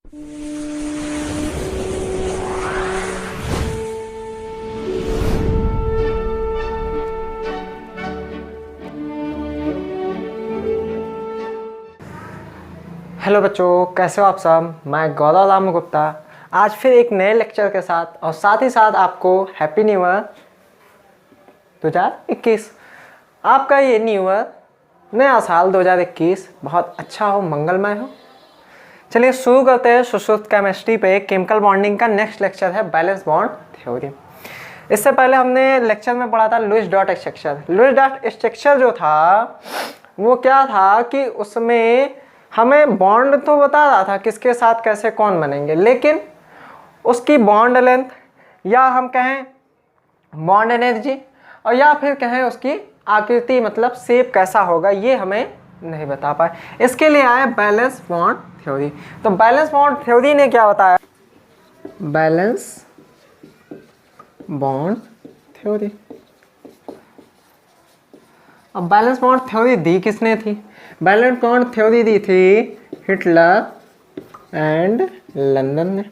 Hello बच्चों, कैसे हो आप सब। मैं गौरव राम गुप्ता आज फिर एक नए लेक्चर के साथ और साथ ही साथ आपको हैप्पी न्यू ईयर 2021। आपका ये न्यू ईयर नया साल 2021 बहुत अच्छा हो, मंगलमय हो। चलिए शुरू करते हैं। सुश्रुत केमिस्ट्री पे केमिकल बॉन्डिंग का नेक्स्ट लेक्चर है बैलेंस बॉन्ड थ्योरी। इससे पहले हमने लेक्चर में पढ़ा था Lewis dot structure. Lewis dot structure जो था वो क्या था कि उसमें हमें बॉन्ड तो बता रहा था किसके साथ कैसे कौन बनेंगे, लेकिन उसकी बॉन्ड लेंथ या हम कहें बॉन्ड एनर्जी और या फिर कहें उसकी आकृति मतलब शेप कैसा होगा ये हमें नहीं बता पाए। इसके लिए आए बैलेंस बॉन्ड थ्योरी। तो बैलेंस बॉन्ड थ्योरी ने क्या बताया, बैलेंस बॉन्ड थ्योरी। अब बैलेंस बॉन्ड थ्योरी दी किसने थी? बैलेंस बॉन्ड थ्योरी दी थी हिटलर एंड लंदन ने।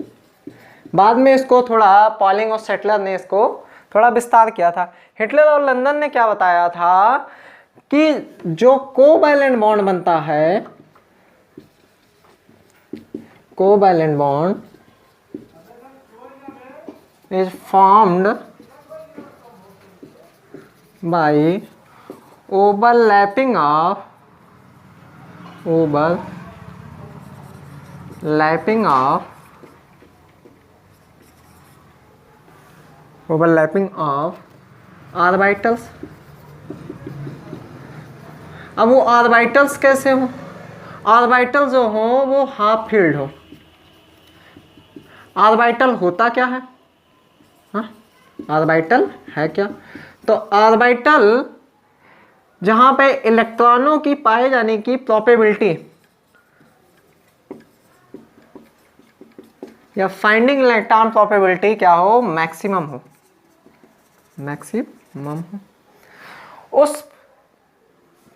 बाद में इसको थोड़ा पॉलिंग और सेटलर ने इसको थोड़ा विस्तार किया था। हिटलर और लंदन ने क्या बताया था कि जो कोवैलेंट बॉन्ड बनता है, covalent bond is formed by overlapping of orbitals. अब वो ऑर्बिटल्स कैसे हो? ऑर्बिटल जो हो वो हाफ फील्ड हो। ऑर्बिटल होता क्या है? हाँ, ऑर्बिटल है क्या? तो ऑर्बिटल जहां पे इलेक्ट्रॉनों की पाए जाने की प्रोबेबिलिटी या फाइंडिंग इलेक्ट्रॉन प्रोबेबिलिटी क्या हो, मैक्सिमम हो, मैक्सिमम हो, उस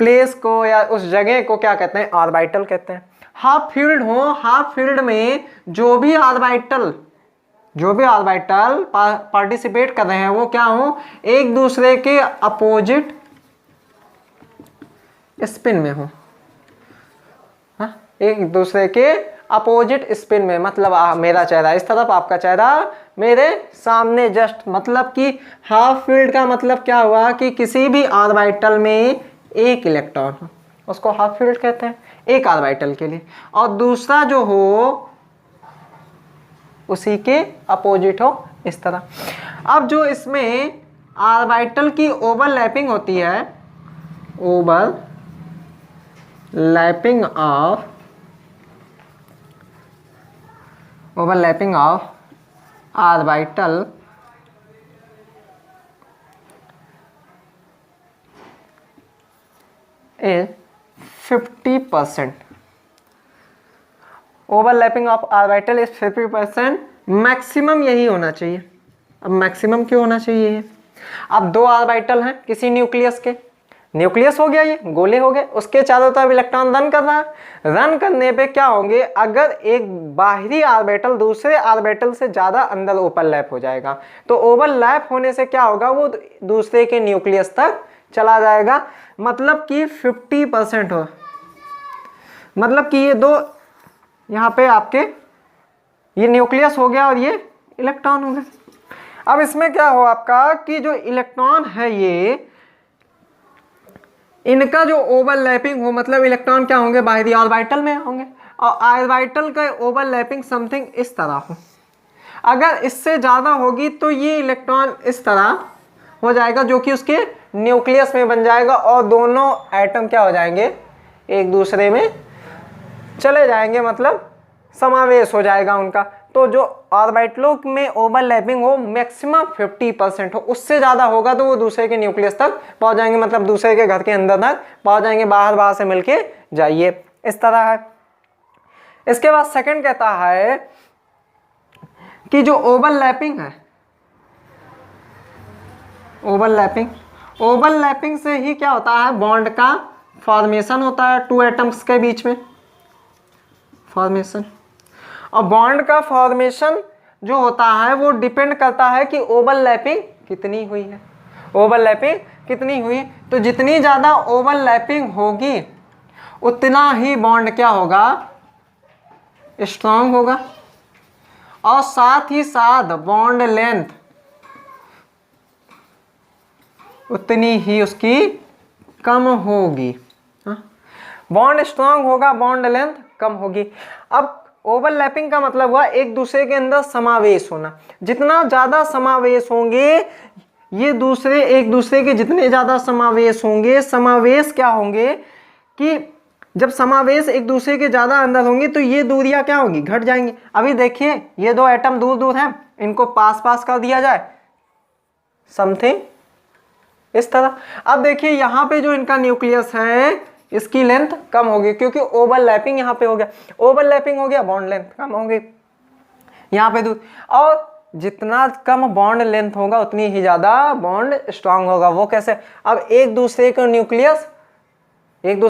प्लेस को या उस जगह को क्या कहते हैं, ऑर्बिटल कहते हैं। हाफ फील्ड हो, हाफ फील्ड में जो भी ऑर्बिटल पार्टिसिपेट कर रहे हैं वो क्या हो, एक दूसरे के अपोजिट स्पिन में हो। हाँ, एक दूसरे के अपोजिट स्पिन में, मतलब मेरा चेहरा इस तरफ, आपका चेहरा मेरे सामने जस्ट, मतलब कि हाफ फील्ड का मतलब क्या हुआ कि किसी भी ऑर्बिटल में एक इलेक्ट्रॉन हो, उसको हाफ फील्ड कहते हैं एक ऑर्बिटल के लिए, और दूसरा जो हो उसी के अपोजिट हो, इस तरह। अब जो इसमें ऑर्बिटल की ओवरलैपिंग होती है, overlapping of orbital is 50%. Overlapping of orbital is 50%। Maximum यही होना चाहिए। अब मैक्सिमम क्यों होना चाहिए? अब दो ऑर्बिटल हैं किसी न्यूक्लियस के, न्यूक्लियस हो गया, ये गोले हो गए, उसके चारों तरफ इलेक्ट्रॉन रन कर रहा है। रन करने पे क्या होंगे, अगर एक बाहरी ऑर्बिटल दूसरे ऑर्बिटल से ज्यादा अंदर ओवरलैप हो जाएगा तो ओवरलैप होने से क्या होगा, वो दूसरे के न्यूक्लियस तक चला जाएगा। मतलब कि 50% हो, मतलब कि ये दो यहाँ पे आपके ये न्यूक्लियस हो गया और ये इलेक्ट्रॉन हो गए। अब इसमें क्या हो आपका कि जो इलेक्ट्रॉन है ये, इनका जो ओवरलैपिंग हो, मतलब इलेक्ट्रॉन क्या होंगे, बाहरी ऑर्बिटल में होंगे, और ऑर्बिटल का ओवरलैपिंग समथिंग इस तरह हो। अगर इससे ज्यादा होगी तो ये इलेक्ट्रॉन इस तरह हो जाएगा जो कि उसके न्यूक्लियस में बन जाएगा, और दोनों एटम क्या हो जाएंगे, एक दूसरे में चले जाएंगे, मतलब समावेश हो जाएगा उनका। तो जो ऑर्बिटलों में ओवरलैपिंग हो मैक्सिमम 50% हो, उससे ज्यादा होगा तो वो दूसरे के न्यूक्लियस तक पहुंच जाएंगे, मतलब दूसरे के घर के अंदर तक पहुंच जाएंगे, बाहर से मिलके जाइए, इस तरह है। इसके बाद सेकंड कहता है कि जो ओवरलैपिंग है, ओवरलैपिंग से ही क्या होता है, बॉन्ड का फॉर्मेशन होता है टू एटम्स के बीच में, फॉर्मेशन। और बॉन्ड का फॉर्मेशन जो होता है वो डिपेंड करता है कि ओवरलैपिंग कितनी हुई है, ओवरलैपिंग कितनी हुई। तो जितनी ज़्यादा ओवरलैपिंग होगी उतना ही बॉन्ड क्या होगा, स्ट्रांग होगा, और साथ ही साथ बॉन्ड लेंथ उतनी ही उसकी कम होगी। बॉन्ड स्ट्रांग होगा, बॉन्ड लेंथ कम होगी। अब ओवरलैपिंग का मतलब हुआ एक दूसरे के अंदर समावेश होना। जितना ज़्यादा समावेश होंगे ये दूसरे, एक दूसरे के जितने ज़्यादा समावेश होंगे, समावेश क्या होंगे कि जब समावेश एक दूसरे के ज़्यादा अंदर होंगे तो ये दूरियां क्या होंगी, घट जाएंगी। अभी देखिए ये दो एटम दूर दूर हैं, इनको पास पास कर दिया जाए, समथिंग इस तरह। अब देखिए यहाँ पे जो इनका न्यूक्लियस है इसकी लेंथ कम होगी क्योंकि ओवरलैपिंग यहाँ पे हो गया, ओवरलैपिंग हो गया, बॉन्ड लेंथ कम होगी यहाँ पे दूर। और जितना कम बॉन्ड लेंथ होगा उतनी ही ज़्यादा बॉन्ड स्ट्रांग होगा। वो कैसे, अब एक दूसरे के न्यूक्लियस एक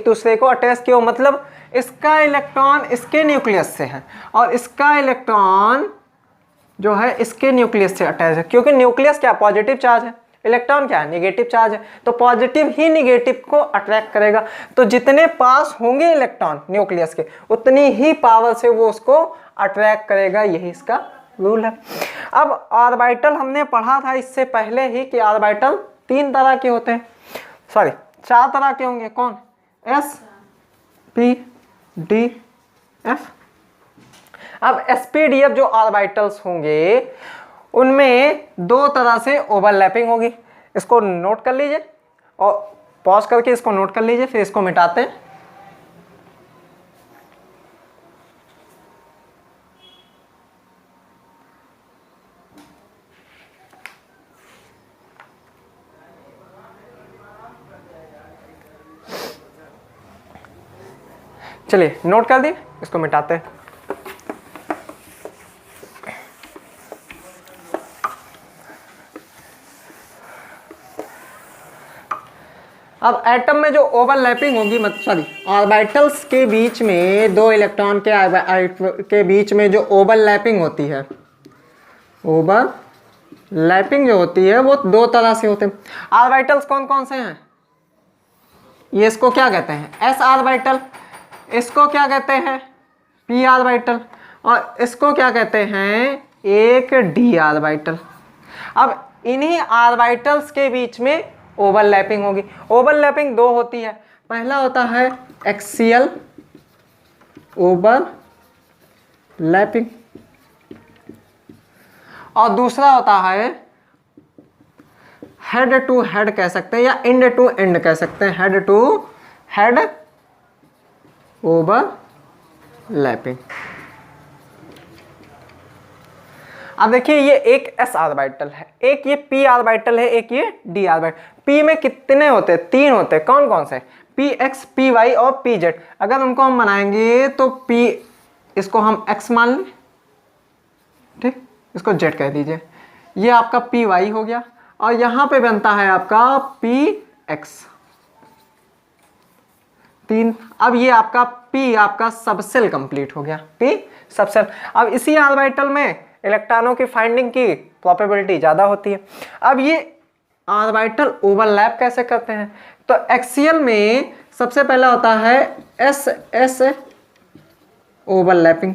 दूसरे को अटैच किया, मतलब इसका इलेक्ट्रॉन इसके न्यूक्लियस से है और इसका इलेक्ट्रॉन जो है इसके न्यूक्लियस से अटैच है, क्योंकि न्यूक्लियस क्या पॉजिटिव चार्ज है, इलेक्ट्रॉन क्या है नेगेटिव चार्ज है, तो पॉजिटिव ही नेगेटिव को अट्रैक्ट करेगा। तो जितने पास होंगे इलेक्ट्रॉन न्यूक्लियस के उतनी ही पावर से वो उसको अट्रैक्ट करेगा, यही इसका रूल है। अब ऑर्बिटल हमने पढ़ा था इससे पहले ही कि ऑर्बिटल 3 तरह के होते हैं, सॉरी 4 तरह के होंगे। कौन, एस पी डी एफ। अब एसपीडीएफ जो ऑर्बिटल्स होंगे उनमें 2 तरह से ओवरलैपिंग होगी। इसको नोट कर लीजिए और पॉज करके इसको नोट कर लीजिए, फिर इसको मिटाते हैं। चलिए नोट कर दिए, इसको मिटाते हैं। अब एटम में जो ओवरलैपिंग होगी, सॉरी ऑर्बिटल्स के बीच में 2 इलेक्ट्रॉन के बीच में जो ओवरलैपिंग होती है, ओवरलैपिंग जो होती है वो 2 तरह से होते हैं। ऑर्बिटल्स कौन कौन से हैं, ये इसको क्या कहते हैं, एस ऑर्बिटल, इसको क्या कहते हैं, पी ऑर्बिटल, और इसको क्या कहते हैं, एक डी ऑर्बिटल। अब इन्हीं ऑर्बिटल्स के बीच में ओवरलैपिंग होगी। ओवरलैपिंग 2 होती है, पहला होता है एक्सियल ओवरलैपिंग और दूसरा होता है हेड टू हेड कह सकते हैं या एंड टू एंड कह सकते हैं, हेड टू हेड ओवरलैपिंग। अब देखिए ये एक एस ऑर्बिटल है, एक ये पी ऑर्बिटल है, एक ये डी ऑर्बिटल। पी में कितने होते हैं, 3 होते हैं। कौन कौन से, पी एक्स, पी वाई और पी जेड। अगर उनको हम बनाएंगे तो पी, इसको हम एक्स मान लें, ठीक, इसको जेड कह दीजिए, ये आपका पी वाई हो गया और यहां पे बनता है आपका पी एक्स 3। अब ये आपका पी आपका सबसेल कंप्लीट हो गया, पी सबसेल। अब इसी ऑर्बिटल में इलेक्ट्रॉनों की फाइंडिंग की प्रोबेबिलिटी ज़्यादा होती है। अब ये ऑर्बिटल ओवरलैप कैसे करते हैं, तो एक्सियल में सबसे पहला होता है S S overlapping,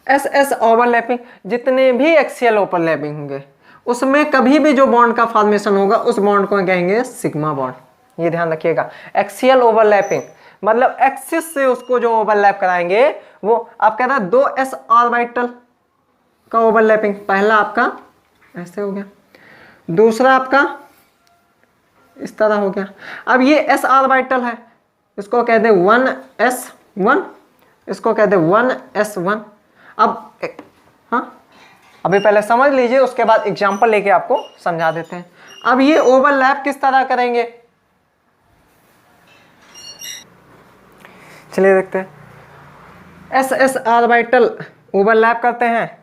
S S overlapping. जितने भी एक्सियल ओवरलैपिंग होंगे उसमें कभी भी जो बॉन्ड का फॉर्मेशन होगा उस बॉन्ड को कहेंगे सिग्मा बॉन्ड। ये ध्यान रखिएगा, एक्सियल ओवरलैपिंग मतलब एक्सिस से उसको जो ओवरलैप कराएंगे वो आप कह रहे हैं 2 एस ऑर्बिटल का ओवरलैपिंग। पहला आपका ऐसे हो गया, दूसरा आपका इस तरह हो गया। अब ये एस ऑर्बिटल है, इसको कहते हैं 1s1, इसको कहते हैं 1s1। अब हाँ, अभी पहले समझ लीजिए, उसके बाद एग्जांपल लेके आपको समझा देते हैं। अब ये ओवरलैप किस तरह करेंगे, चलिए देखते हैं। एस एस ऑर्बिटल ओवरलैप करते हैं,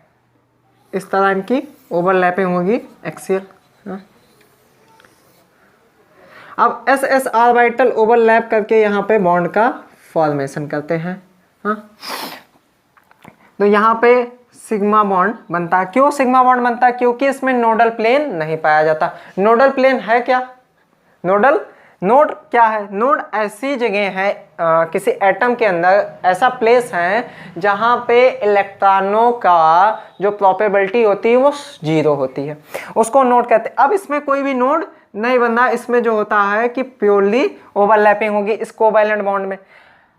इस तरह इनकी ओवरलैपिंग होगी एक्सियल। अब एस एस ऑर्बिटल ओवरलैप करके यहाँ पे बॉन्ड का फॉर्मेशन करते हैं। हाँ, तो यहाँ पे सिग्मा बॉन्ड बनता है। क्यों सिग्मा बॉन्ड बनता है? क्योंकि इसमें नोडल प्लेन नहीं पाया जाता। नोडल प्लेन है क्या? नोड क्या है? नोड ऐसी जगह है किसी एटम के अंदर, ऐसा प्लेस है जहाँ पे इलेक्ट्रॉनों का जो प्रोबेबिलिटी होती है वो 0 होती है, उसको नोड कहते हैं। अब इसमें कोई भी नोड नहीं बन रहा, इसमें जो होता है कि प्योरली ओवरलैपिंग होगी इस कोवैलेंट बॉन्ड में।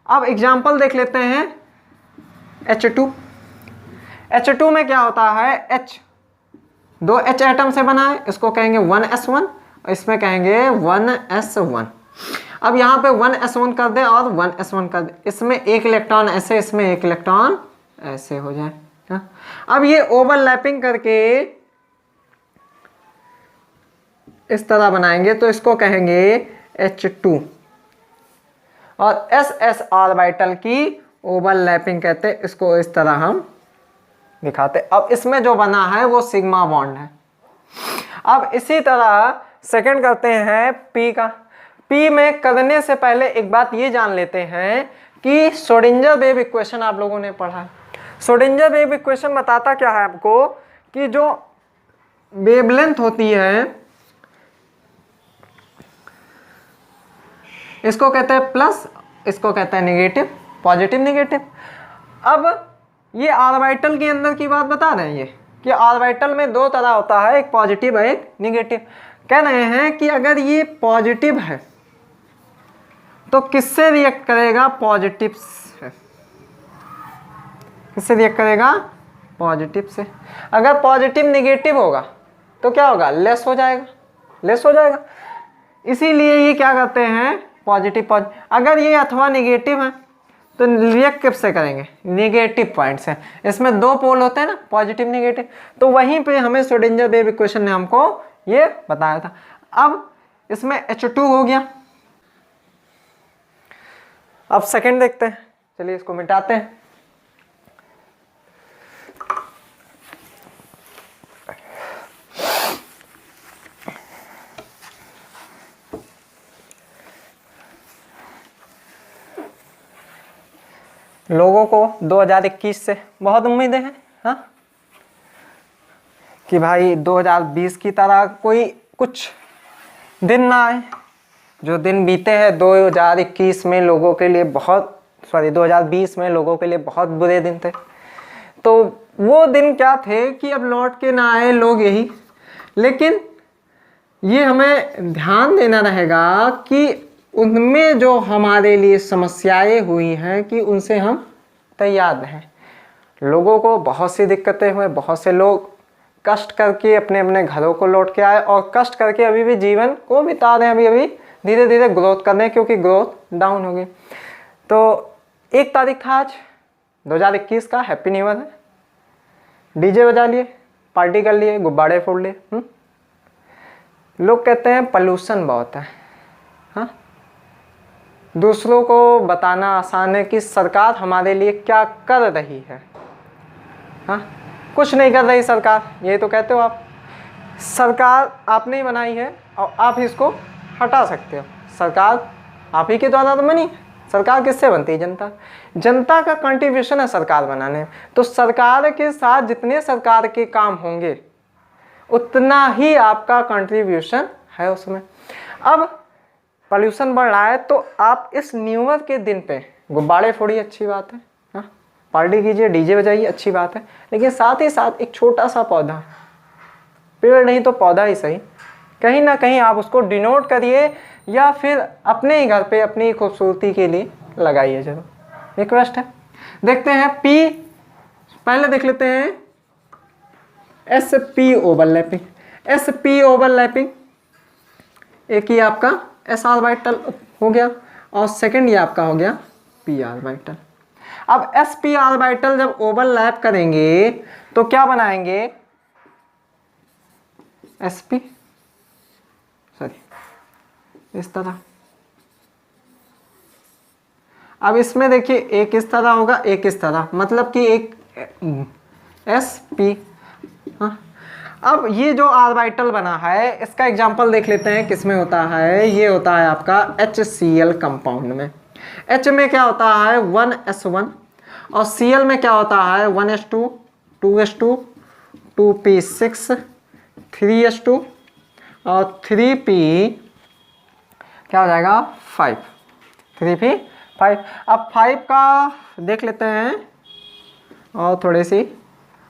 अब एग्जांपल देख लेते हैं H2। H2 में क्या होता है? H, 2 H एटम से बना है, इसको कहेंगे 1s1, इसमें कहेंगे 1s1। अब यहाँ पे 1s1 कर दे और 1s1 कर दे, इसमें एक इलेक्ट्रॉन ऐसे, इसमें एक इलेक्ट्रॉन ऐसे हो जाए। हाँ? अब ये ओवरलैपिंग करके इस तरह बनाएंगे तो इसको कहेंगे H2, और SS ऑर्बिटल की ओवरलैपिंग कहते हैं, इसको इस तरह हम दिखाते। अब इसमें जो बना है वो सिग्मा बॉन्ड है। अब इसी तरह सेकंड करते हैं P का। P में करने से पहले एक बात ये जान लेते हैं कि श्रोडिंगर वेव इक्वेशन आप लोगों ने पढ़ा है। श्रोडिंगर वेव इक्वेशन बताता क्या है आपको कि जो वेवलेंथ होती है इसको कहते हैं प्लस, इसको कहते हैं नेगेटिव, पॉजिटिव नेगेटिव। अब ये ऑर्बिटल के अंदर की बात बता रहे हैं ये कि ऑर्बिटल में 2 तरह होता है, एक पॉजिटिव है एक नेगेटिव। कह रहे हैं कि अगर ये पॉजिटिव है तो किससे रिएक्ट करेगा? पॉजिटिव से। किससे रिएक्ट करेगा? पॉजिटिव से। अगर पॉजिटिव नेगेटिव होगा तो क्या होगा? लेस हो जाएगा, लेस हो जाएगा। इसीलिए ये क्या करते हैं? पॉजिटिव। अगर ये अथवा नेगेटिव है तो रिएक्ट किससे करेंगे? नेगेटिव पॉइंट से। इसमें 2 पोल होते हैं ना, पॉजिटिव नेगेटिव, तो वहीं पे हमें श्रोडिंगर वेव इक्वेशन ने हमको ये बताया था। अब इसमें H2 हो गया। अब सेकंड देखते हैं, चलिए इसको मिटाते हैं। लोगों को 2021 से बहुत उम्मीदें हैं, हाँ, कि भाई 2020 की तरह कोई कुछ दिन ना आए। जो दिन बीते हैं 2021 में लोगों के लिए बहुत, 2020 में लोगों के लिए बहुत बुरे दिन थे। तो वो दिन क्या थे कि अब लौट के ना आए लोग, यही। लेकिन ये हमें ध्यान देना रहेगा कि उनमें जो हमारे लिए समस्याएं हुई हैं कि उनसे हम तैयार रहें। लोगों को बहुत सी दिक्कतें हुई, बहुत से लोग कष्ट करके अपने अपने घरों को लौट के आए और कष्ट करके अभी भी जीवन को बिता रहे हैं, अभी अभी धीरे धीरे ग्रोथ कर रहे हैं क्योंकि ग्रोथ डाउन हो गई। तो 1 तारीख था आज 2021 का, हैप्पी न्यू ईयर है। डीजे बजा लिए, पार्टी कर लिए, गुब्बारे फोड़ लिए। लोग कहते हैं पॉल्यूशन बहुत है, हाँ। दूसरों को बताना आसान है कि सरकार हमारे लिए क्या कर रही है, हाँ। कुछ नहीं कर रही सरकार, ये तो कहते हो आप। सरकार आपने ही बनाई है और आप इसको हटा सकते हो। सरकार आप ही के द्वारा तो बनी। सरकार किससे बनती है? जनता। जनता का कंट्रीब्यूशन है सरकार बनाने में। तो सरकार के साथ जितने सरकार के काम होंगे उतना ही आपका कंट्रीब्यूशन है उसमें। अब पॉल्यूशन बढ़ रहा है तो आप इस न्यू ईयर के दिन पे गुब्बारे फोड़िए, अच्छी बात है, हाँ। पार्टी कीजिए, डीजे बजाइए, अच्छी बात है। लेकिन साथ ही साथ एक छोटा सा पौधा, पेड़ नहीं तो पौधा ही सही, कहीं ना कहीं आप उसको डिनोट करिए या फिर अपने ही घर पे अपनी खूबसूरती के लिए लगाइए, जरूर, रिक्वेस्ट है। देखते हैं पी, पहले देख लेते हैं SP ओवरलैपिंग। SP ओवरलैपिंग एक ही आपका S ऑर्बिटल हो गया और सेकंड ये आपका हो गया P ऑर्बिटल। अब SP ऑर्बिटल जब ओवरलैप करेंगे तो क्या बनाएंगे? SP, सॉरी, इस तरह। अब इसमें देखिए एक इस तरह होगा, एक इस तरह, मतलब कि एक SP, हाँ। अब ये जो ऑर्बिटल बना है इसका एग्जांपल देख लेते हैं किस में होता है। ये होता है आपका HCl कंपाउंड में। H में क्या होता है 1s1 और Cl में क्या होता है 1s2 2s2 2p6 3s2 और 3p क्या हो जाएगा 5 3p 5। अब 5 का देख लेते हैं और थोड़े सी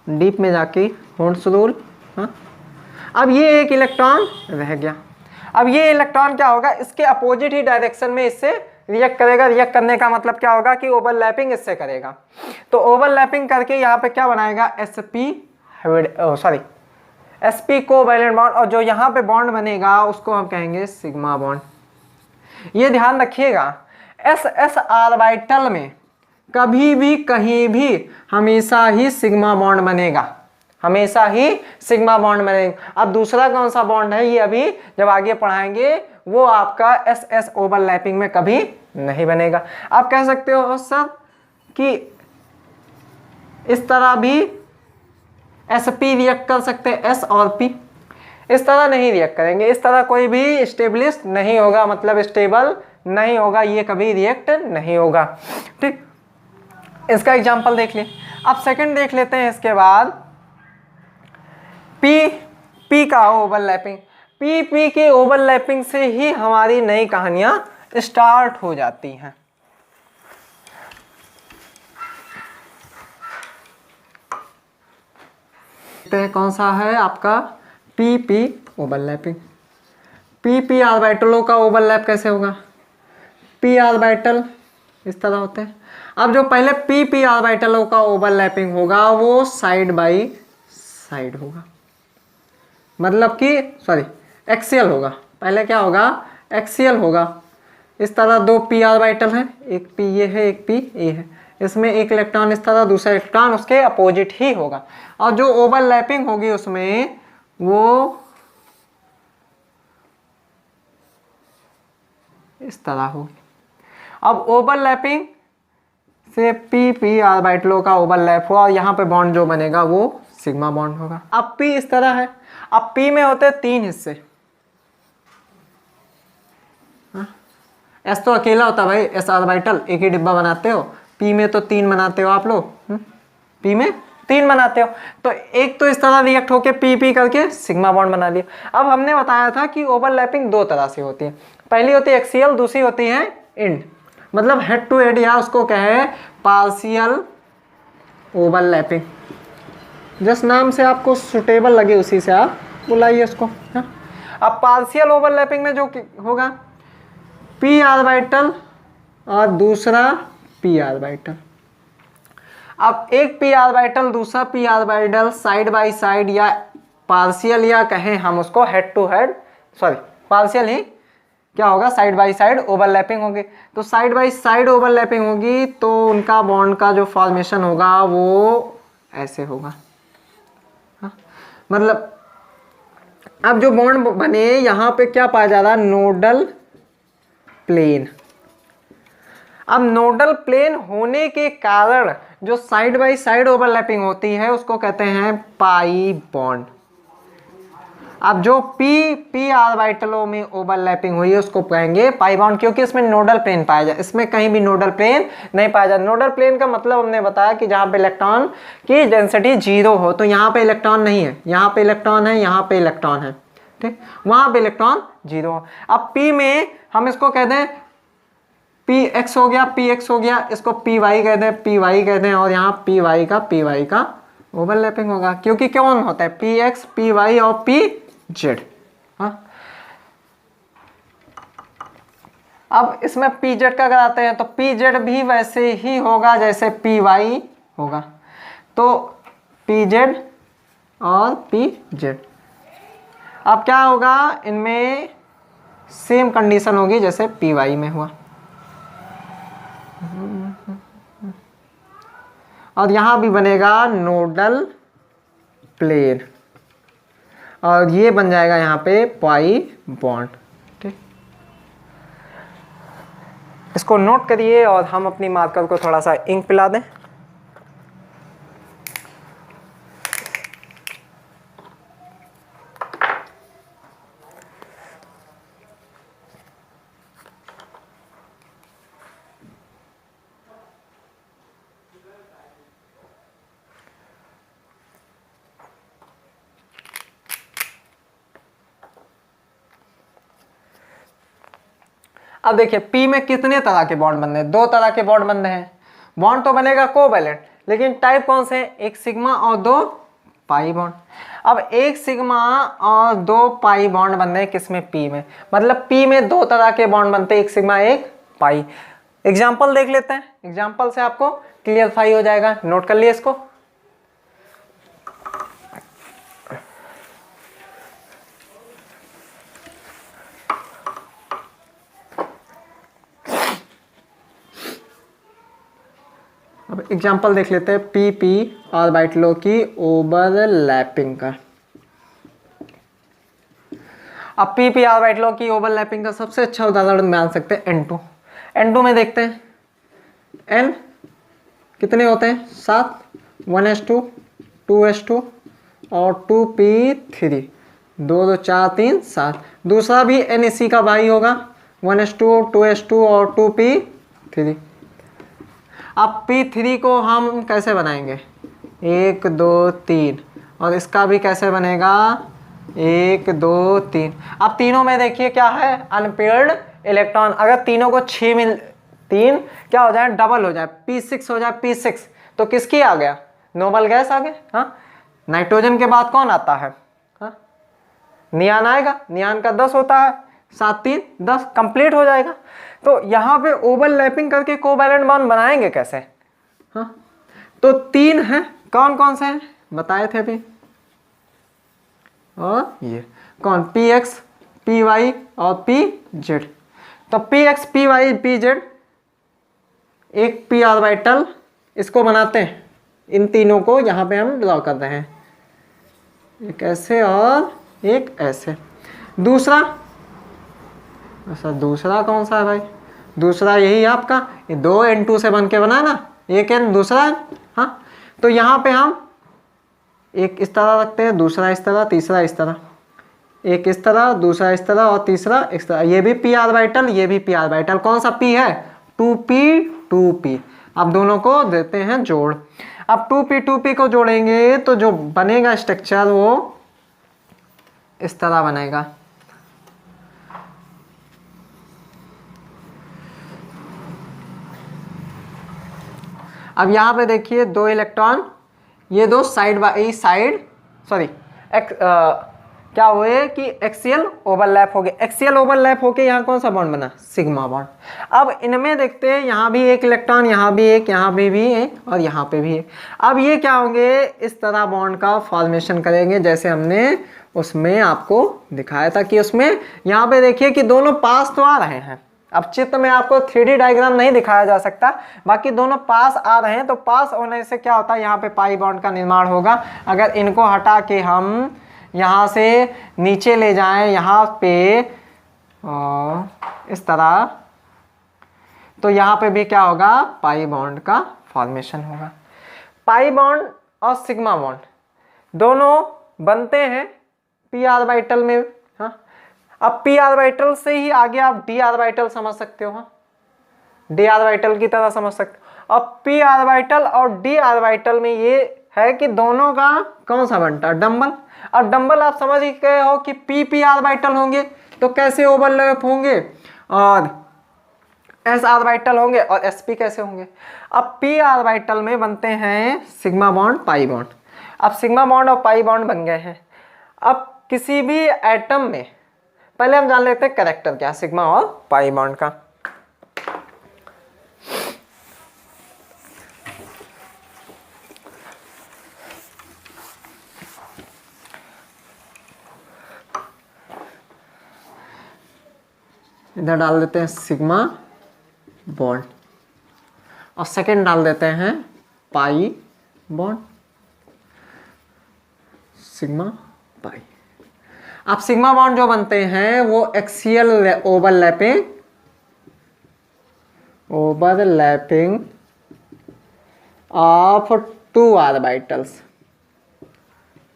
डीप में जाके होल्ड्स रूल। हाँ, अब ये एक इलेक्ट्रॉन रह गया। अब ये इलेक्ट्रॉन क्या होगा इसके अपोजिट ही डायरेक्शन में इससे रिएक्ट करेगा। रिएक्ट करने का मतलब क्या होगा कि ओवरलैपिंग इससे करेगा। तो ओवरलैपिंग करके यहाँ पे क्या बनाएगा sp कोवैलेंट बॉन्ड, और जो यहाँ पे बॉन्ड बनेगा उसको हम कहेंगे सिग्मा बॉन्ड। ये ध्यान रखिएगा s ऑर्बिटल में कभी भी कहीं भी हमेशा ही सिग्मा बॉन्ड बनेगा, हमेशा ही सिग्मा बॉन्ड बनेगा। अब दूसरा कौन सा बॉन्ड है ये अभी जब आगे पढ़ाएंगे, वो आपका SS ओवरलैपिंग में कभी नहीं बनेगा। आप कह सकते हो सर कि इस तरह भी sp रिएक्ट कर सकते हैं s और p, इस तरह नहीं रिएक्ट करेंगे। इस तरह कोई भी स्टेबलिश नहीं होगा, मतलब स्टेबल नहीं होगा, ये कभी रिएक्ट नहीं होगा। ठीक, इसका एग्जांपल देख लें। अब सेकंड देख लेते हैं इसके बाद p का ओवरलैपिंग। p के ओवरलैपिंग से ही हमारी नई कहानियां स्टार्ट हो जाती हैं। कौन सा है आपका p ओवरलैपिंग। p ऑर्बिटलों का ओवरलैप कैसे होगा, p ऑर्बिटल इस तरह होते हैं। अब जो पहले p ऑर्बिटलों का ओवरलैपिंग होगा वो साइड बाय साइड होगा, मतलब कि एक्सियल होगा। पहले क्या होगा एक्सियल होगा। इस तरह दो p ऑर्बिटल है, एक p ये है एक p ये है, इसमें एक इलेक्ट्रॉन इस तरह दूसरा इलेक्ट्रॉन उसके अपोजिट ही होगा। और जो ओवरलैपिंग होगी उसमें वो इस तरह होगी। अब ओवरलैपिंग से p ऑर्बिटलों का ओवरलैप हुआ और यहाँ पे बॉन्ड जो बनेगा वो सिग्मा बॉन्ड होगा। अब p इस तरह है। अब p में होते हैं 3 हिस्से। S तो अकेला होता है भाई, S ऑर्बिटल एक ही डिब्बा बनाते हो। p में तो 3 बनाते हो आप लोग, p में 3 बनाते हो। तो एक तो इस तरह रिएक्ट होके p करके सिग्मा बॉन्ड बना लिया। अब हमने बताया था कि ओवरलैपिंग 2 तरह से होती है। पहली होती है एक्सियल, दूसरी होती है इंड, मतलब हेड टू हेड, या उसको कहे पार्शियल ओवरलैपिंग। जिस नाम से आपको सुटेबल लगे उसी से आप बुलाइए उसको। हाँ? अब पार्शियल ओवरलैपिंग में जो होगा p ऑर्बिटल और दूसरा p ऑर्बिटल। अब एक p ऑर्बिटल दूसरा p orbital side by side या पार्शियल, या कहें हम उसको हेड टू हेड, पार्शियल ही क्या होगा साइड बाय साइड ओवरलैपिंग होगी। तो साइड बाय साइड ओवरलैपिंग होगी तो उनका बॉन्ड का जो फॉर्मेशन होगा वो ऐसे होगा। हाँ? मतलब अब जो बॉन्ड बने यहाँ पे क्या पाया जा रहा है नोडल प्लेन। अब नोडल प्लेन होने के कारण जो साइड बाय साइड ओवरलैपिंग होती है उसको कहते हैं पाई बॉन्ड। अब जो p ऑर्बिटलों में ओवरलैपिंग हुई है उसको कहेंगे पाई बॉन्ड, क्योंकि इसमें नोडल प्लेन पाया जाए। इसमें कहीं भी नोडल प्लेन नहीं पाया जाए। नोडल प्लेन का मतलब हमने बताया कि जहाँ पे इलेक्ट्रॉन की डेंसिटी 0 हो, तो यहाँ पे इलेक्ट्रॉन नहीं है, यहाँ पे इलेक्ट्रॉन है, यहाँ पे इलेक्ट्रॉन है, ठीक, वहाँ पे इलेक्ट्रॉन 0 हो। अब p में हम इसको कहते हैं px हो गया, px हो गया, इसको py कहते हैं, py कहते हैं, और यहाँ py का ओवरलैपिंग होगा, क्योंकि कौन होता है px py और pz। हाँ, अब इसमें pz का कराते हैं तो pz भी वैसे ही होगा जैसे py होगा, तो pz और pz। अब क्या होगा इनमें सेम कंडीशन होगी जैसे py में हुआ, और यहां भी बनेगा नोडल प्लेन और ये बन जाएगा यहाँ पे पाई बॉन्ड। ठीक, इसको नोट करिए और हम अपनी मार्कर को थोड़ा सा इंक पिला दें। अब देखिए पी में कितने तरह के बॉन्ड बन रहे हैं, 2 तरह के बॉन्ड बन रहे हैं। बॉन्ड तो बनेगा कोवैलेंट, लेकिन टाइप कौन से हैं, एक सिग्मा और 2 पाई बॉन्ड। अब एक सिग्मा और 2 पाई बॉन्ड बन रहे हैं किसमें, पी में। मतलब पी में 2 तरह के बॉन्ड बनते हैं, एक सिग्मा एक पाई। एग्जाम्पल देख लेते हैं, एग्जाम्पल से आपको क्लियरफाई हो जाएगा, नोट कर लिए इसको। अब एग्जाम्पल देख लेते हैं पी पी ऑर्बिटलों की ओवरलैपिंग का। अब पी पी ऑर्बिटलों की ओवरलैपिंग का सबसे अच्छा उदाहरण मान सकते हैं N2। N2 में देखते हैं N कितने होते हैं, 7, 1s2 2s2 और 2p3, 2 2 4 3 7। दूसरा भी N इसी का भाई होगा, 1s2 2s2 और 2p3। अब P3 को हम कैसे बनाएंगे, 1 2 3, और इसका भी कैसे बनेगा, 1 2 3। अब तीनों में देखिए क्या है, अनपेयर्ड इलेक्ट्रॉन। अगर तीनों को 6 मिल, 3 क्या हो जाए, डबल हो जाए, P6 हो जाए, P6 तो किसकी आ गया, नोबल गैस आ गया। हाँ, नाइट्रोजन के बाद कौन आता है, हाँ नियान आएगा, नियान का 10 होता है, 7 3 10 कंप्लीट हो जाएगा। तो यहाँ पे ओवरलैपिंग करके कोवैलेंट बॉन्ड बनाएंगे कैसे, हाँ तो 3 हैं, कौन कौन से हैं बताए थे अभी, और ये कौन, px py और pz। तो px py pz एक p ऑर्बिटल, इसको बनाते हैं, इन तीनों को यहाँ पे हम ड्रॉ कर रहे हैं, एक ऐसे और एक ऐसे। दूसरा, अच्छा दूसरा कौन सा है भाई, दूसरा यही आपका, ये 2 N2 से बन के बना ना, एक N दूसरा है। हाँ तो यहाँ पे हम एक इस तरह रखते हैं, दूसरा इस तरह, तीसरा इस तरह, एक इस तरह, दूसरा इस तरह और तीसरा इस तरह। ये भी p ऑर्बिटल, ये भी p ऑर्बिटल, कौन सा p है, 2p 2p। अब दोनों को देते हैं जोड़। अब 2p 2p को जोड़ेंगे तो जो बनेगा स्ट्रक्चर वो इस तरह बनेगा। अब यहाँ पे देखिए 2 इलेक्ट्रॉन, ये 2 साइड बाई साइड, सॉरी क्या हुए कि एक्सियल ओवरलैप हो गए, एक्सियल ओवरलैप होके यहाँ कौन सा बॉन्ड बना, सिग्मा बॉन्ड। अब इनमें देखते हैं, यहाँ भी एक इलेक्ट्रॉन, यहाँ भी एक, यहाँ पे भी एक और यहाँ पे भी एक। अब ये क्या होंगे, इस तरह बॉन्ड का फॉर्मेशन करेंगे जैसे हमने उसमें आपको दिखाया था कि उसमें यहाँ पे देखिए कि दोनों पास तो आ रहे हैं। अब चित्र में आपको 3D डायग्राम नहीं दिखाया जा सकता, बाकी दोनों पास आ रहे हैं, तो पास होने से क्या होता है, यहाँ पे पाई बॉन्ड का निर्माण होगा। अगर इनको हटा के हम यहाँ से नीचे ले जाएं यहाँ पे इस तरह, तो यहाँ पे भी क्या होगा, पाई बॉन्ड का फॉर्मेशन होगा। पाई बॉन्ड और सिग्मा बॉन्ड दोनों बनते हैं p ऑर्बिटल में। हाँ अब p ऑर्बिटल से ही आगे आप d ऑर्बिटल समझ सकते हो, हाँ d ऑर्बिटल की तरह समझ सकते हो। अब p ऑर्बिटल और d ऑर्बिटल में ये है कि दोनों का कौन सा बनता है, डंबल। अब डंबल आप समझ ही गए हो कि p ऑर्बिटल होंगे तो कैसे ओवरलैप होंगे, और s ऑर्बिटल होंगे और sp कैसे होंगे। अब p ऑर्बिटल में बनते हैं सिग्मा बॉन्ड पाई बॉन्ड। अब सिग्मा बॉन्ड और पाई बॉन्ड बन गए हैं। अब किसी भी एटम में पहले हम जान लेते हैं कैरेक्टर क्या, सिग्मा और पाई बॉन्ड का। इधर डाल देते हैं सिग्मा बॉन्ड और सेकंड डाल देते हैं पाई बॉन्ड, सिग्मा पाई। अब सिग्मा बॉन्ड जो बनते हैं वो axial overlapping of 2 orbitals,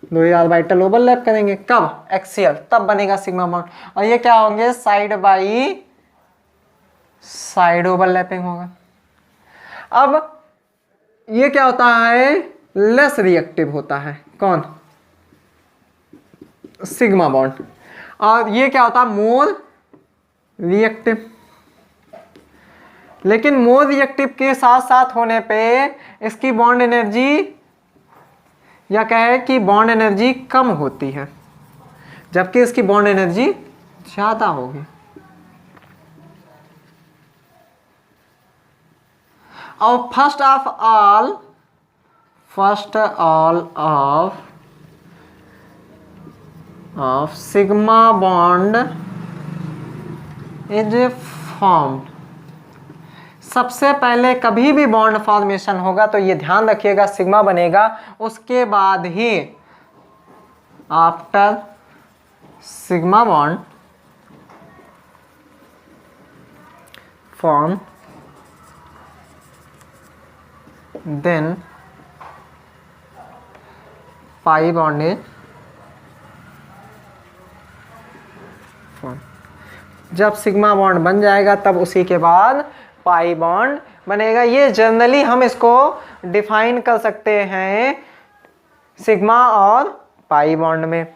2 he orbital overlap करेंगे, कब, एक्सियल, तब बनेगा सिग्मा बॉन्ड। और ये क्या होंगे, साइड बाई साइड ओवरलैपिंग होगा। अब ये क्या होता है, लेस रिएक्टिव होता है, कौन, सिग्मा बॉन्ड। और ये क्या होता है, मोर रिएक्टिव। लेकिन मोर रिएक्टिव के साथ साथ होने पे इसकी बॉन्ड एनर्जी या कहे कि बॉन्ड एनर्जी कम होती है, जबकि इसकी बॉन्ड एनर्जी ज़्यादा होगी। और first all of sigma bond is formed. सबसे पहले कभी भी बॉन्ड फॉर्मेशन होगा तो ये ध्यान रखिएगा सिग्मा बनेगा, उसके बाद ही after sigma bond form then pi bond is form. जब सिग्मा बॉन्ड बन जाएगा तब उसी के बाद पाई बॉन्ड बनेगा। ये जनरली हम इसको डिफाइन कर सकते हैं सिग्मा और पाई बॉन्ड में।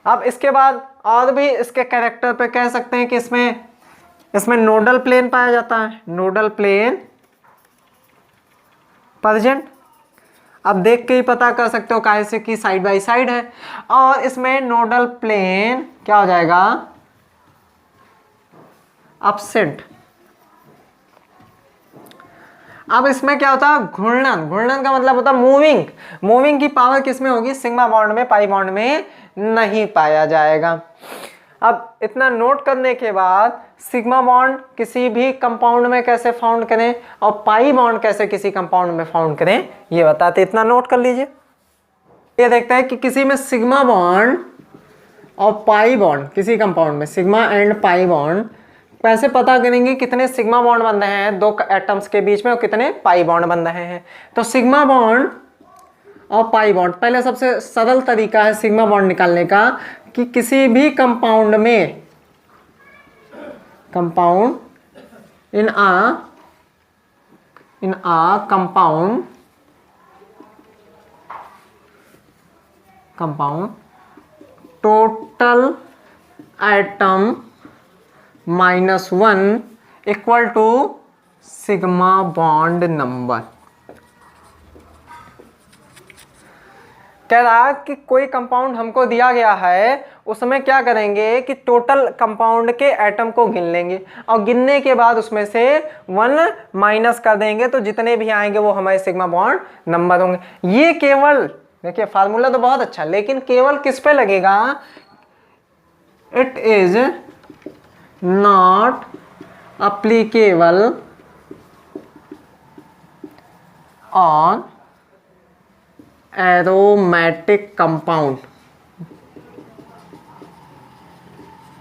अब इसके बाद और भी इसके कैरेक्टर पे कह सकते हैं कि इसमें नोडल प्लेन पाया जाता है, नोडल प्लेन प्रेजेंट। अब देख के ही पता कर सकते हो काहे से कि साइड बाय साइड है। और इसमें नोडल प्लेन क्या हो जाएगा, अपसेंट। अब इसमें क्या होता है, घूर्णन। घूर्णन का मतलब होता है मूविंग। मूविंग की पावर किसमें होगी, सिग्मा बॉन्ड में, पाई बॉन्ड में नहीं पाया जाएगा। अब इतना नोट करने के बाद सिग्मा बॉन्ड किसी भी कंपाउंड में कैसे फाउंड करें और पाई बॉन्ड कैसे किसी कंपाउंड में फाउंड करें ये बताते, इतना नोट कर लीजिए। ये देखते हैं कि किसी में सिग्मा बॉन्ड और पाई बॉन्ड, किसी कंपाउंड में सिग्मा एंड पाई बॉन्ड कैसे पता करेंगे कितने सिग्मा बॉन्ड बन रहे हैं दो एटम्स के बीच में और कितने पाई बॉन्ड बन रहे हैं। तो सिग्मा बॉन्ड और पाई बॉन्ड, पहले सबसे सरल तरीका है सिग्मा बॉन्ड निकालने का कि किसी भी कंपाउंड में, compound in a compound total atom -1 equal to sigma bond number. कह रहा कि कोई कंपाउंड हमको दिया गया है, उसमें क्या करेंगे कि टोटल कंपाउंड के एटम को गिन लेंगे और गिनने के बाद उसमें से 1 माइनस कर देंगे तो जितने भी आएंगे वो हमारे सिग्मा बॉन्ड नंबर होंगे। ये केवल देखिए फार्मूला तो बहुत अच्छा, लेकिन केवल किस पे लगेगा, it is not applicable on aromatic compound।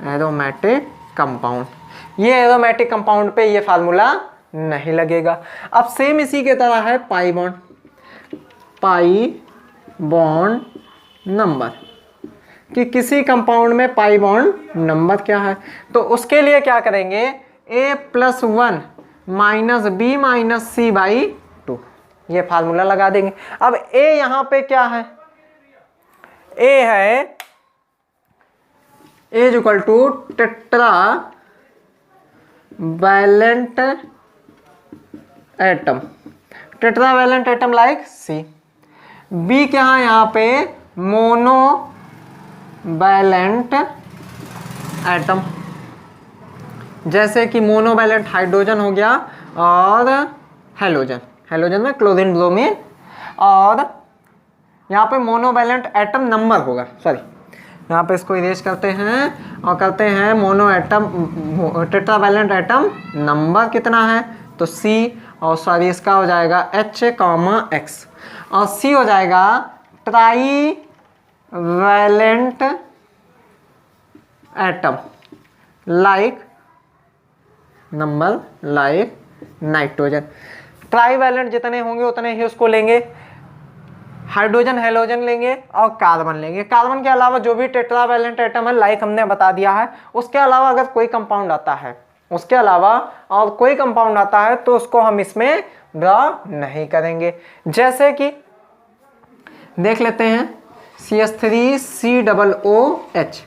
Aromatic compound, ये एरोमेटिक कंपाउंड पे ये फार्मूला नहीं लगेगा। अब सेम इसी के तरह है pi bond, pi bond number कि किसी कंपाउंड में पाई बॉन्ड नंबर क्या है। तो उसके लिए क्या करेंगे, a+1 -b - c/2 ये फार्मूला लगा देंगे। अब a यहां पे क्या है, a है A equal to tetravalent atom, tetravalent atom like C। B क्या है यहाँ पे, मोनो वैलेंट एटम, जैसे कि मोनोवैलेंट हाइड्रोजन हो गया और हेलोजन, हेलोजन में क्लोरीन ब्रोमीन, और यहाँ पे मोनोवैलेंट एटम नंबर होगा, सॉरी यहाँ पे इसको इरेज करते हैं और करते हैं mono atom, tetravalent atom number कितना है तो C, और सॉरी इसका हो जाएगा H, X, और C हो जाएगा trivalent atom like number like nitrogen. Trivalent जितने होंगे उतने ही उसको लेंगे, हाइड्रोजन हेलोजन लेंगे और कार्बन लेंगे। कार्बन के अलावा जो भी टेट्रावैलेंट एटम है लाइक हमने बता दिया है, उसके अलावा अगर कोई कंपाउंड आता है, उसके अलावा और कोई कंपाउंड आता है तो उसको हम इसमें ड्रॉ नहीं करेंगे। जैसे कि देख लेते हैं CH3COOH,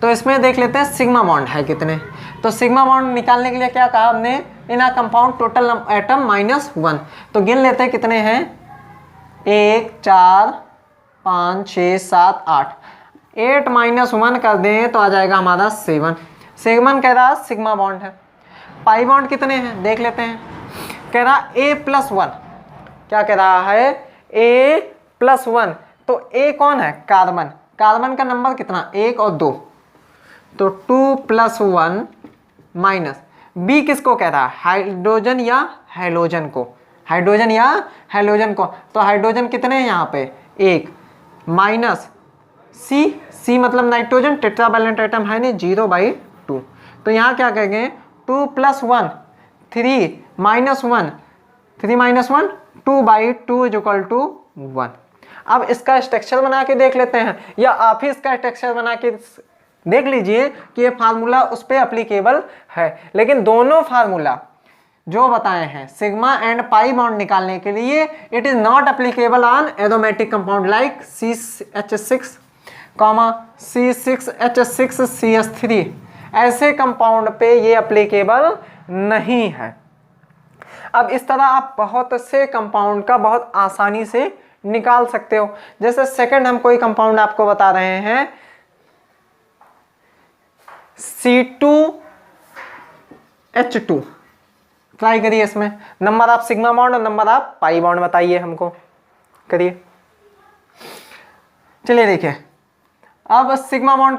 तो इसमें देख लेते हैं सिग्मा बॉन्ड है कितने, तो सिग्मा बॉन्ड निकालने के लिए क्या कहा हमने, इन अ कंपाउंड टोटल एटम -1। तो गिन लेते हैं कितने हैं, 1 4 5 6 7 8, 8 -1 कर दें तो आ जाएगा हमारा 7। 7 कह रहा सिग्मा बॉन्ड है। पाई बॉन्ड कितने हैं देख लेते हैं, कह रहा A+1, क्या कह रहा है, A+1। तो A कौन है, कार्बन, कार्बन का नंबर कितना, 1 और 2, तो 2+1 माइनस B किसको कह रहा है, हाइड्रोजन या हैलोजन को, हाइड्रोजन या हैलोजन को। तो हाइड्रोजन कितने हैं यहाँ पे, 1 माइनस C मतलब नाइट्रोजन, टेट्रावैलेंट एटम है नहीं, 0/2। तो यहाँ क्या कहेंगे, 2+1 3 -1, 3 -1 2/2 = 1। अब इसका स्ट्रक्चर बना के देख लेते हैं, या आप ही इसका स्ट्रक्चर बना के देख लीजिए कि ये फार्मूला उस पर अप्लीकेबल है। लेकिन दोनों फार्मूला जो बताए हैं सिग्मा एंड पाई बॉन्ड निकालने के लिए, it is not applicable on aromatic compound like CH6, C6H6CH3। ऐसे कंपाउंड पे ये अप्लीकेबल नहीं है। अब इस तरह आप बहुत से कंपाउंड का बहुत आसानी से निकाल सकते हो। जैसे सेकंड हम कोई कंपाउंड आपको बता रहे हैं, C2H2, ट्राई करिए, इसमें नंबर आप सिग्मा बॉन्ड और नंबर आप पाई बॉन्ड बताइए हमको, करिए। चलिए देखिए, अब सिग्मा बॉन्ड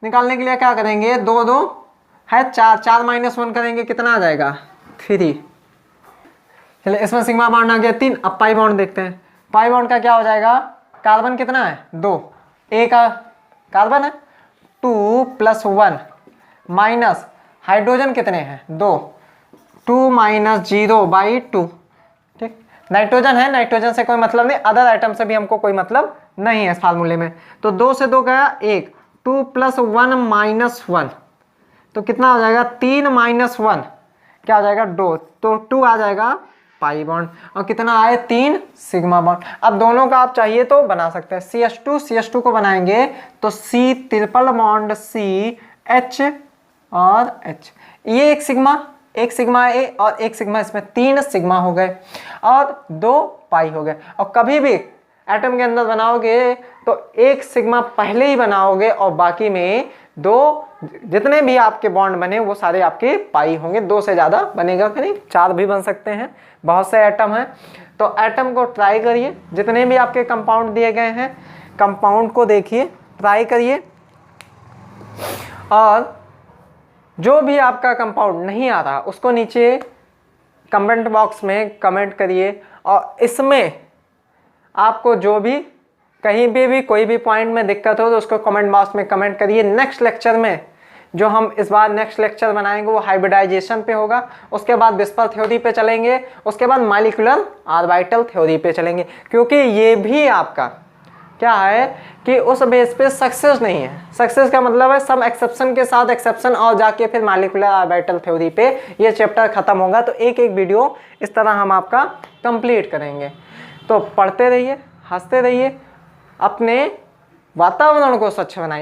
निकालने के लिए क्या करेंगे, 2 2 है 4, 4 -1 करेंगे, कितना आ जाएगा, 3। चलिए इसमें सिग्मा बॉन्ड आ गया 3। अब पाई बॉन्ड देखते हैं, पाई बॉन्ड का क्या हो जाएगा, कार्बन कितना है, 2, A का कार्बन है, 2+1 माइनस हाइड्रोजन कितने हैं, 2, 2 - 0/2। ठीक, नाइट्रोजन है, नाइट्रोजन से कोई मतलब नहीं, अदर आइटम से भी हमको कोई मतलब नहीं है इस फार्मूले में। तो 2 से 2 गया 1, 2+1 -1, तो कितना हो जाएगा, 3 -1 क्या हो जाएगा, 2, तो 2 आ जाएगा पाई बॉन्ड, और कितना आए, 3 सिग्मा बॉन्ड। अब दोनों का आप चाहिए तो बना सकते हैं, CH2 को बनाएंगे तो C triple bond C H और H, ये एक सिग्मा A और एक सिग्मा, इसमें 3 सिग्मा हो गए और 2 पाई हो गए। और कभी भी एटम के अंदर बनाओगे तो 1 सिग्मा पहले ही बनाओगे और बाकी में 2, जितने भी आपके बॉन्ड बने वो सारे आपके पाई होंगे, 2 से ज़्यादा बनेगा कि नहीं, 4 भी बन सकते हैं, बहुत से एटम हैं। तो एटम को ट्राई करिए, जितने भी आपके कंपाउंड दिए गए हैं कंपाउंड को देखिए, ट्राई करिए, और जो भी आपका कंपाउंड नहीं आ रहा उसको नीचे कमेंट बॉक्स में कमेंट करिए। और इसमें आपको जो भी कहीं भी कोई भी पॉइंट में दिक्कत हो तो उसको कमेंट बॉक्स में कमेंट करिए। नेक्स्ट लेक्चर में जो हम इस बार नेक्स्ट लेक्चर बनाएंगे वो हाइब्रिडाइजेशन पे होगा, उसके बाद विस्पर थ्योरी पे चलेंगे, उसके बाद मॉलिक्यूलर ऑर्बिटल थ्योरी पे चलेंगे, क्योंकि ये भी आपका क्या है कि उस बेस पे सक्सेस नहीं है। सक्सेस का मतलब है सम एक्सेप्शन के साथ एक्सेप्शन, और जाके फिर मॉलिक्यूलर ऑर्बिटल थ्योरी पे ये चैप्टर खत्म होगा। तो एक एक वीडियो इस तरह हम आपका कंप्लीट करेंगे। तो पढ़ते रहिए, हंसते रहिए, अपने वातावरण को स्वच्छ बनाइए।